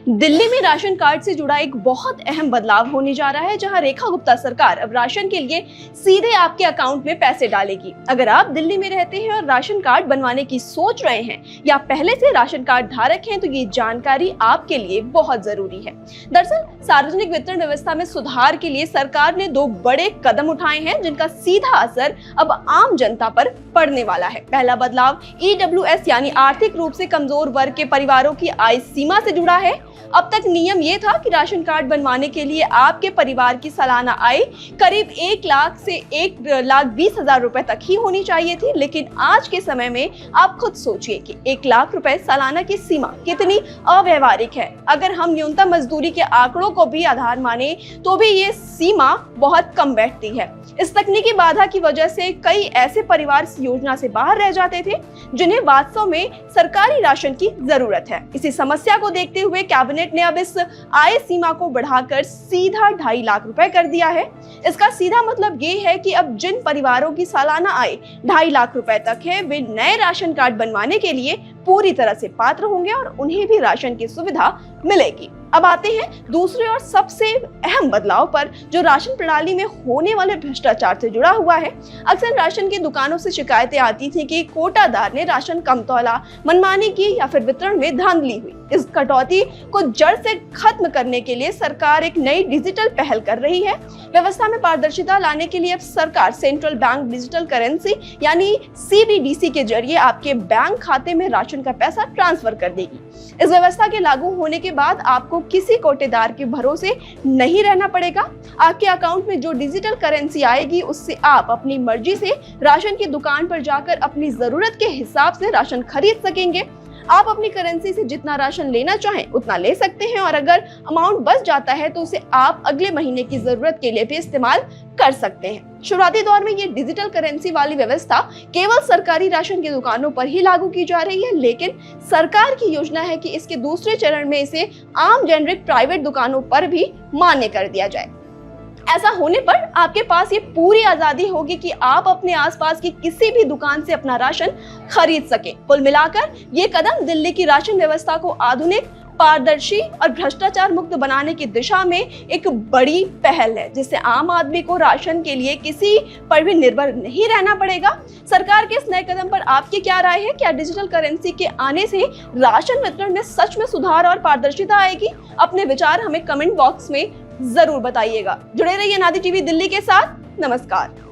दिल्ली में ration card से जुड़ा एक बहुत अहम बदलाव होने जा रहा है, जहां रेखा गुप्ता सरकार अब राशन के लिए सीधे आपके अकाउंट में पैसे डालेगी। अगर आप दिल्ली में रहते हैं और राशन कार्ड बनवाने की सोच रहे हैं या पहले से राशन कार्ड धारक हैं, तो ये जानकारी आपके लिए बहुत जरूरी है। दरअसल सार्वजनिक वितरण व्यवस्था में सुधार के लिए सरकार ने दो बड़े कदम उठाए हैं, जिनका सीधा असर अब आम जनता पर पड़ने वाला है। पहला बदलाव EWS यानी आर्थिक रूप से कमजोर वर्ग के परिवारों की आय सीमा से जुड़ा है। अब तक नियम ये था कि राशन कार्ड बनवाने के लिए आपके परिवार की सालाना आय करीब 1 लाख से 1,20,000 रुपए तक ही होनी चाहिए थी, लेकिन आज के समय में आप खुद सोचिए कि 1 लाख रुपए सालाना की सीमा कितनी अव्यवहारिक है। अगर हम न्यूनतम मजदूरी के आंकड़ों को भी आधार माने तो भी ये सीमा बहुत कम बैठती है। इस तकनीकी बाधा की वजह से कई ऐसे परिवार इस योजना से बाहर रह जाते थे, जिन्हें वास्तव में सरकारी राशन की जरूरत है। इसी समस्या को देखते हुए कैबिनेट ने अब इस आय सीमा को बढ़ाकर सीधा 2.5 लाख रुपए कर दिया है। इसका सीधा मतलब ये है कि अब जिन परिवारों की सालाना आय 2.5 लाख रुपए तक है, वे नए राशन कार्ड बनवाने के लिए पूरी तरह से पात्र होंगे और उन्हें भी राशन की सुविधा मिलेगी। अब आते हैं दूसरे और सबसे अहम बदलाव पर, जो राशन प्रणाली में होने वाले भ्रष्टाचार से जुड़ा हुआ है। अक्सर राशन की दुकानों से शिकायतें आती थी कि कोटादार ने राशन कम तौला, मनमानी की या फिर वितरण में धांधली हुई। इस कटौती को जड़ से खत्म करने के लिए सरकार एक नई डिजिटल पहल कर रही है। व्यवस्था में पारदर्शिता लाने के लिए अब सरकार सेंट्रल बैंक डिजिटल करेंसी यानी CBDC के जरिए आपके बैंक खाते में राशन का पैसा ट्रांसफर कर देगी। इस व्यवस्था के लागू होने के बाद आपको किसी कोटेदार के भरोसे नहीं रहना पड़ेगा। आपके अकाउंट में जो डिजिटल करेंसी आएगी, उससे आप अपनी मर्जी से राशन की दुकान पर जाकर अपनी जरूरत के हिसाब से राशन खरीद सकेंगे। आप अपनी करेंसी से जितना राशन लेना चाहें उतना ले सकते हैं, और अगर अमाउंट बच जाता है तो उसे आप अगले महीने की जरूरत के लिए भी इस्तेमाल कर सकते हैं। शुरुआती दौर में ये डिजिटल करेंसी वाली व्यवस्था केवल सरकारी राशन की दुकानों पर ही लागू की जा रही है, लेकिन सरकार की योजना है कि इसके दूसरे चरण में इसे आम जेनरिक प्राइवेट दुकानों पर भी मान्य कर दिया जाए। ऐसा होने पर आपके पास ये पूरी आजादी होगी कि आप अपने आसपास की किसी भी दुकान से अपना राशन खरीद सकें। कुल मिलाकर ये कदम दिल्ली की राशन व्यवस्था को आधुनिक, पारदर्शी और भ्रष्टाचार मुक्त बनाने की दिशा में एक बड़ी पहल है, जिससे आम आदमी को राशन के लिए किसी पर भी निर्भर नहीं रहना पड़ेगा। सरकार के इस नए कदम पर आपकी क्या राय है? क्या डिजिटल करेंसी के आने से राशन वितरण में सच में सुधार और पारदर्शिता आएगी? अपने विचार हमें कमेंट बॉक्स में जरूर बताइएगा। जुड़े रहिए नादी टीवी दिल्ली के साथ। नमस्कार।